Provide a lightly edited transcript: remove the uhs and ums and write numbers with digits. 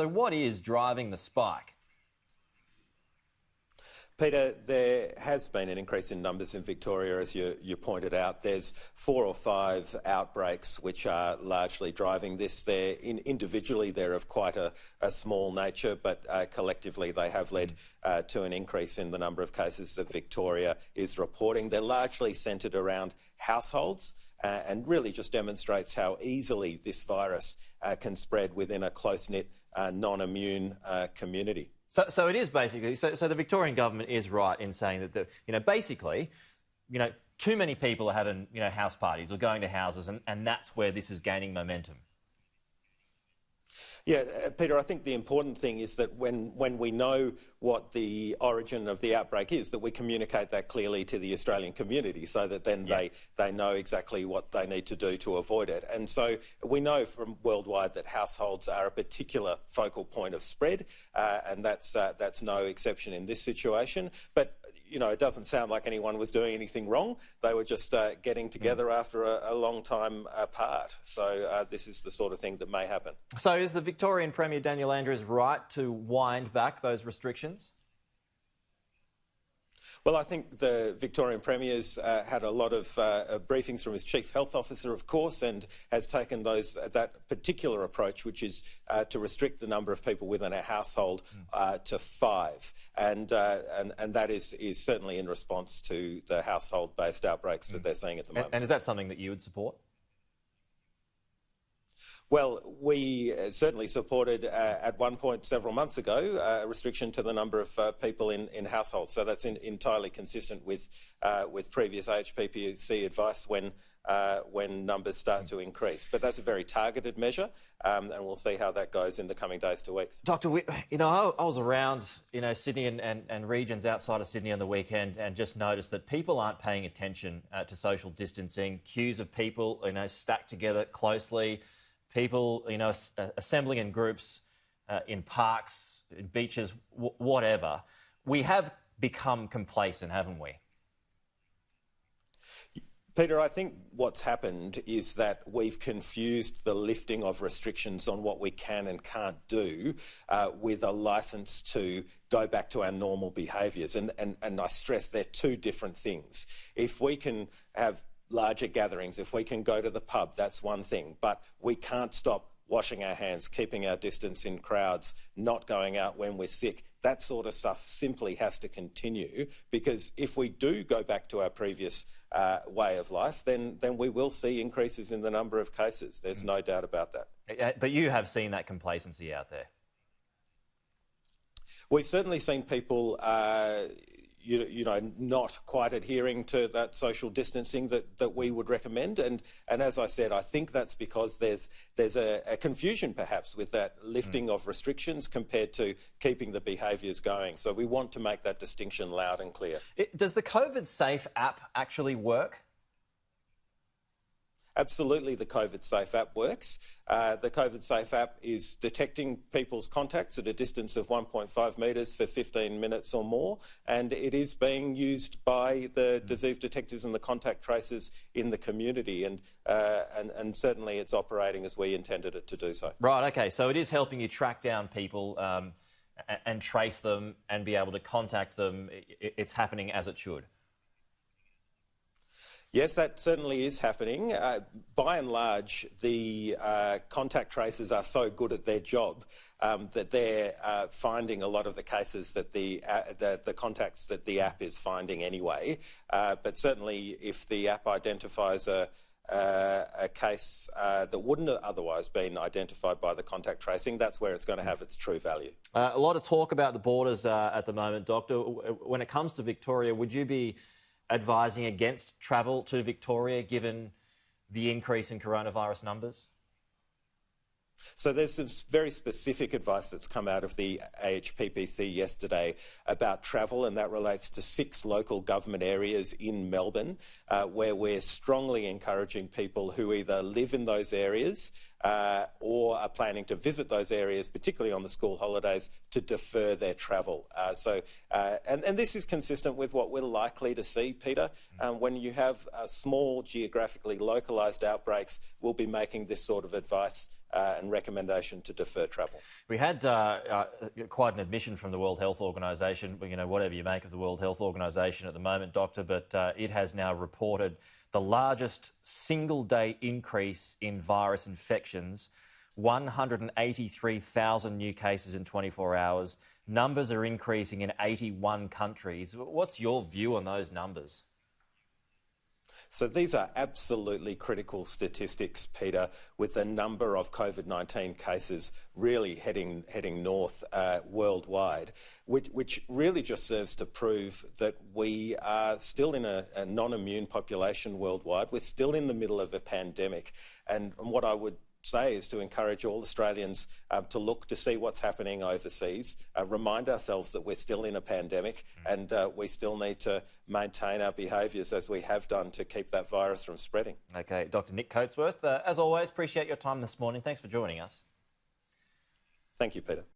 So what is driving the spike? Peter, there has been an increase in numbers in Victoria, as you pointed out. There's 4 or 5 outbreaks which are largely driving this. Individually, they're of quite a small nature, but collectively they have led to an increase in the number of cases that Victoria is reporting. They're largely centred around households and really just demonstrates how easily this virus can spread within a close-knit, non-immune community. So it is basically, so the Victorian government is right in saying that, basically, too many people are having, house parties or going to houses, and that's where this is gaining momentum. Yeah, Peter, I think the important thing is that when we know what the origin of the outbreak is, that we communicate that clearly to the Australian community so that then they know exactly what they need to do to avoid it. And so we know from worldwide that households are a particular focal point of spread, and that's no exception in this situation. But it doesn't sound like anyone was doing anything wrong. They were just getting together after a long time apart. So this is the sort of thing that may happen. So is the Victorian Premier Daniel Andrews right to wind back those restrictions? Well, I think the Victorian Premier's had a lot of briefings from his Chief Health Officer, of course, and has taken that particular approach, which is to restrict the number of people within a household to 5. And that is certainly in response to the household-based outbreaks that they're seeing at the moment. And is that something that you would support? Well, we certainly supported at one point several months ago a restriction to the number of people in households. So that's entirely consistent with previous AHPPC advice when numbers start to increase. But that's a very targeted measure, and we'll see how that goes in the coming days to weeks. Doctor, I was around Sydney and regions outside of Sydney on the weekend and just noticed that people aren't paying attention to social distancing. Queues of people, stacked together closely. People, assembling in groups, in parks, in beaches, whatever. We have become complacent, haven't we? Peter, I think what's happened is that we've confused the lifting of restrictions on what we can and can't do with a licence to go back to our normal behaviours. And I stress they're two different things. If we can have larger gatherings, if we can go to the pub, that's one thing. But we can't stop washing our hands, keeping our distance in crowds, not going out when we're sick. That sort of stuff simply has to continue, because if we do go back to our previous way of life, then we will see increases in the number of cases. There's no doubt about that. But you have seen that complacency out there. We've certainly seen people not quite adhering to that social distancing that we would recommend. And as I said, I think that's because there's a confusion perhaps with that lifting of restrictions compared to keeping the behaviours going. So we want to make that distinction loud and clear. Does the COVID Safe app actually work? Absolutely, the COVID Safe app works. The COVID Safe app is detecting people's contacts at a distance of 1.5 metres for 15 minutes or more, and it is being used by the disease detectives and the contact tracers in the community, and certainly it's operating as we intended it to do so. Right, okay, so it is helping you track down people and trace them and be able to contact them. It's happening as it should. Yes, that certainly is happening. By and large, the contact tracers are so good at their job that they're finding a lot of the cases that the contacts that the app is finding anyway. But certainly, if the app identifies a case that wouldn't have otherwise been identified by the contact tracing, that's where it's going to have its true value. A lot of talk about the borders at the moment, Doctor. When it comes to Victoria, would you be advising against travel to Victoria given the increase in coronavirus numbers? So there's some very specific advice that's come out of the AHPPC yesterday about travel, and that relates to 6 local government areas in Melbourne where we're strongly encouraging people who either live in those areas or are planning to visit those areas, particularly on the school holidays, to defer their travel. And this is consistent with what we're likely to see, Peter. When you have small, geographically localised outbreaks, we'll be making this sort of advice and recommendation to defer travel. We had quite an admission from the World Health Organisation, whatever you make of the World Health Organisation at the moment, Doctor, but it has now reported the largest single-day increase in virus infections, 183,000 new cases in 24 hours. Numbers are increasing in 81 countries. What's your view on those numbers? So these are absolutely critical statistics, Peter, with the number of COVID-19 cases really heading north worldwide, which really just serves to prove that we are still in a non-immune population worldwide. We're still in the middle of a pandemic. And what I would say is to encourage all Australians to look to see what's happening overseas, remind ourselves that we're still in a pandemic and we still need to maintain our behaviours as we have done to keep that virus from spreading. Okay, Dr. Nick Coatsworth, as always, appreciate your time this morning. Thanks for joining us. Thank you, Peter.